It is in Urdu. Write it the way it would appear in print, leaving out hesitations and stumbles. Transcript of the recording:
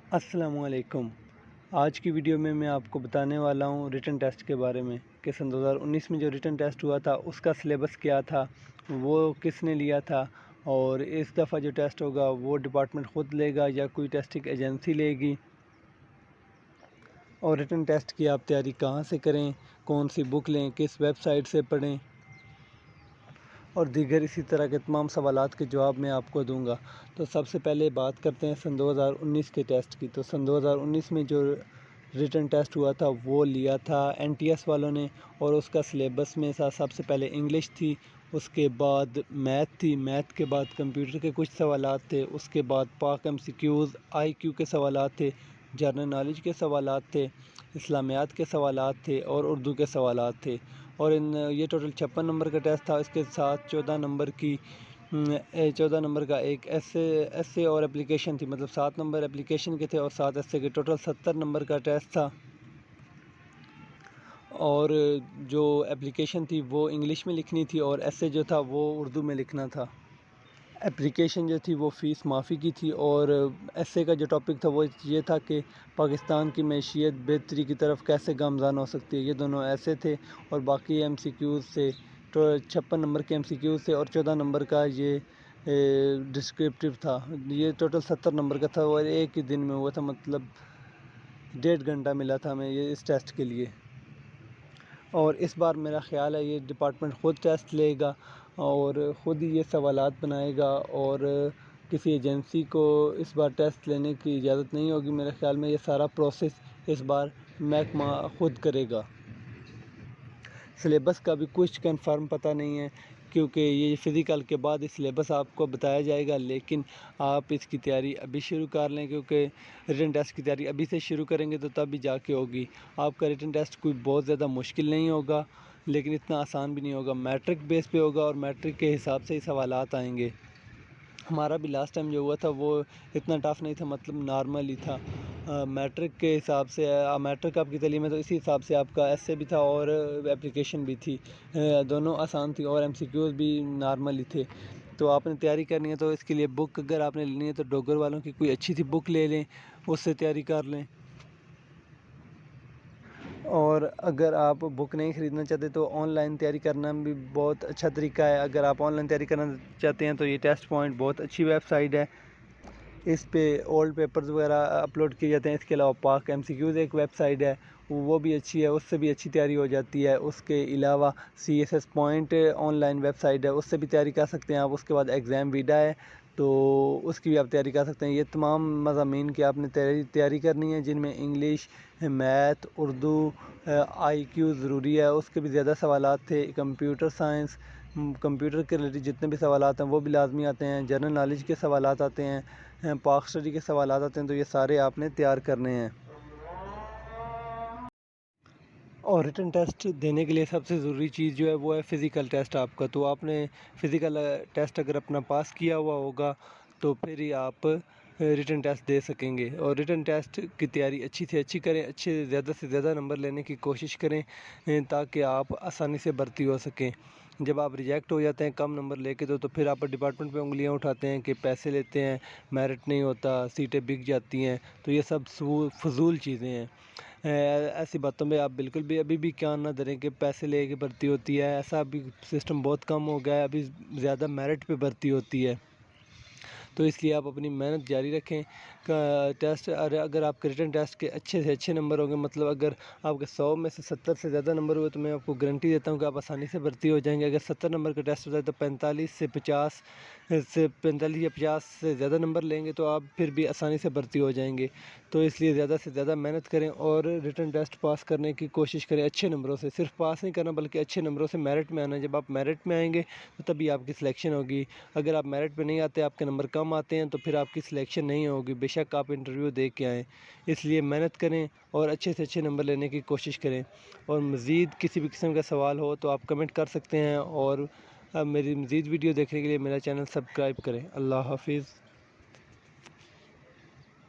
السلام علیکم۔ آج کی ویڈیو میں آپ کو بتانے والا ہوں ریٹن ٹیسٹ کے بارے میں کہ سن 2019 میں جو ریٹن ٹیسٹ ہوا تھا اس کا سلیبس کیا تھا، وہ کس نے لیا تھا، اور اس دفعہ جو ٹیسٹ ہوگا وہ ڈپارٹمنٹ خود لے گا یا کوئی ٹیسٹنگ ایجنسی لے گی، اور ریٹن ٹیسٹ کی آپ تیاری کہاں سے کریں، کون سی بک لیں، کس ویب سائٹ سے پڑھیں، اور دیگر اسی طرح کے تمام سوالات کے جواب میں آپ کو دوں گا۔ تو سب سے پہلے بات کرتے ہیں سن 2019 کے ٹیسٹ کی۔ تو سن 2019 میں جو ریٹن ٹیسٹ ہوا تھا وہ لیا تھا NTS والوں نے، اور اس کا سلیبس میں سب سے پہلے انگلش تھی، اس کے بعد میتھ تھی، میتھ کے بعد کمپیوٹر کے کچھ سوالات تھے، اس کے بعد پاک MCQs IQ کے سوالات تھے، جنرل نالج کے سوالات تھے، اسلامیات کے سوالات تھے، اور اردو کے سوالات تھے، اور یہ ٹوٹل 56 نمبر کا ٹیسٹ تھا۔ اس کے ساتھ 14 نمبر کا ایک ایسے اور اپلیکیشن تھی، مطلب 7 نمبر اپلیکیشن کے تھے اور 7 ایسے کے، ٹوٹل 70 نمبر کا ٹیسٹ تھا۔ اور جو اپلیکیشن تھی وہ انگلش میں لکھنی تھی، اور ایسے جو تھا وہ اردو میں لکھنا تھا۔ اپلیکیشن جو تھی وہ فیس معافی کی تھی، اور ایسے کا جو ٹاپک تھا وہ یہ تھا کہ پاکستان کی معیشت بہتری کی طرف کیسے گامزن ہو سکتی ہے۔ یہ دونوں ایسے تھے، اور باقی MCQs سے 56 نمبر کے MCQs تھے، اور 14 نمبر کا یہ ڈسکرپٹیو تھا۔ یہ ٹوٹل 70 نمبر کا تھا، اور ایک ہی دن میں ہوا تھا، مطلب 1.5 گھنٹہ ملا تھا ہمیں یہ اس ٹیسٹ کے لیے۔ اور اس بار میرا خیال ہے یہ ڈپارٹمنٹ خود ٹیسٹ لے گا اور خود ہی یہ سوالات بنائے گا، اور کسی ایجنسی کو اس بار ٹیسٹ لینے کی اجازت نہیں ہوگی۔ میرے خیال میں یہ سارا پروسیس اس بار محکمہ خود کرے گا۔ سلیبس کا بھی کچھ کنفرم پتہ نہیں ہے، کیونکہ یہ فزیکل کے بعد اس سلیبس آپ کو بتایا جائے گا، لیکن آپ اس کی تیاری ابھی شروع کر لیں، کیونکہ ریٹن ٹیسٹ کی تیاری ابھی سے شروع کریں گے تو تب بھی جا کے ہوگی۔ آپ کا ریٹن ٹیسٹ کوئی بہت زیادہ مشکل نہیں ہوگا، لیکن اتنا آسان بھی نہیں ہوگا۔ میٹرک بیس پہ ہوگا، اور میٹرک کے حساب سے ہی سوالات آئیں گے۔ ہمارا بھی لاسٹ ٹائم جو ہوا تھا وہ اتنا ٹف نہیں تھا، مطلب نارمل ہی تھا۔ میٹرک کے حساب سے میٹرک آپ کی تعلیم ہے تو اسی حساب سے آپ کا ایسے بھی تھا اور اپلیکیشن بھی تھی، دونوں آسان تھی، اور MCQs بھی نارمل ہی تھے۔ تو آپ نے تیاری کرنی ہے تو اس کے لیے بک اگر آپ نے لینی ہے تو ڈوگر والوں کی کوئی اچھی سی بک لے لیں، اس سے تیاری کر لیں۔ اور اگر آپ بک نہیں خریدنا چاہتے تو آن لائن تیاری کرنا بھی بہت اچھا طریقہ ہے۔ اگر آپ آن لائن تیاری کرنا چاہتے ہیں تو یہ ٹیسٹ پوائنٹ بہت اچھی ویب سائٹ ہے، اس پہ اولڈ پیپرز وغیرہ اپلوڈ کیے جاتے ہیں۔ اس کے علاوہ پاک MCQs ایک ویب سائٹ ہے، وہ بھی اچھی ہے، اس سے بھی اچھی تیاری ہو جاتی ہے۔ اس کے علاوہ CSS point online website ہے، اس سے بھی تیاری کر سکتے ہیں آپ۔ اس کے بعد ایگزام ویڈا ہے، تو اس کی بھی آپ تیاری کر سکتے ہیں۔ یہ تمام مضامین کی آپ نے تیاری کرنی ہے، جن میں انگلش، میتھ، اردو، IQ ضروری ہے، اس کے بھی زیادہ سوالات تھے۔ کمپیوٹر سائنس، کمپیوٹر کے ریلیٹڈ جتنے بھی سوالات ہیں وہ بھی لازمی آتے ہیں۔ جنرل نالج کے سوالات آتے ہیں، پاک اسٹڈی کے سوالات آتے ہیں، تو یہ سارے آپ نے تیار کرنے ہیں۔ اور ریٹن ٹیسٹ دینے کے لیے سب سے ضروری چیز جو ہے وہ ہے فزیکل ٹیسٹ آپ کا۔ تو آپ نے فزیکل ٹیسٹ اگر اپنا پاس کیا ہوا ہوگا تو پھر ہی آپ ریٹن ٹیسٹ دے سکیں گے۔ اور ریٹن ٹیسٹ کی تیاری اچھی سے اچھی کریں، زیادہ سے زیادہ نمبر لینے کی کوشش کریں، تاکہ آپ آسانی سے بھرتی ہو سکیں۔ جب آپ ریجیکٹ ہو جاتے ہیں کم نمبر لے کے تو پھر آپ ڈپارٹمنٹ پہ انگلیاں اٹھاتے ہیں کہ پیسے لیتے ہیں، میرٹ نہیں ہوتا، سیٹیں بک جاتی ہیں، تو یہ سب فضول چیزیں ہیں۔ ایسی باتوں میں آپ بالکل بھی ابھی بھی کان نہ دھریں کہ پیسے لے کے بھرتی ہوتی ہے، ایسا ابھی سسٹم بہت کم ہو گیا ہے، ابھی زیادہ میرٹ پہ بھرتی ہوتی ہے۔ تو اس لیے آپ اپنی محنت جاری رکھیں۔ ٹیسٹ اگر آپ کے ریٹن ٹیسٹ کے اچھے سے اچھے نمبر ہوں گے، مطلب اگر آپ کے 100 میں سے 70 سے زیادہ نمبر ہوئے تو میں آپ کو گارنٹی دیتا ہوں کہ آپ آسانی سے بھرتی ہو جائیں گے۔ اگر 70 نمبر کا ٹیسٹ ہوتا ہے تو 45 یا 50 سے زیادہ نمبر لیں گے تو آپ پھر بھی آسانی سے بھرتی ہو جائیں گے۔ تو اس لیے زیادہ سے زیادہ محنت کریں اور ریٹن ٹیسٹ پاس کرنے کی کوشش کریں اچھے نمبروں سے۔ صرف پاس نہیں کرنا بلکہ اچھے نمبروں سے میرٹ میں آنا۔ جب آپ میرٹ میں آئیں گے تو تبھی آپ کی سلیکشن ہوگی۔ اگر آپ میرٹ پہ نہیں آتے، آپ کے نمبر کم آتے ہیں تو پھر آپ کی سلیکشن نہیں ہوگی، بے شک آپ انٹرویو دے کے آئیں۔ اس لیے محنت کریں اور اچھے سے اچھے نمبر لینے کی کوشش کریں۔ اور مزید کسی بھی قسم کا سوال ہو تو آپ کمنٹ کر سکتے ہیں، اور میری مزید ویڈیو دیکھنے کے لیے میرا چینل سبسکرائب کریں۔ اللہ حافظ۔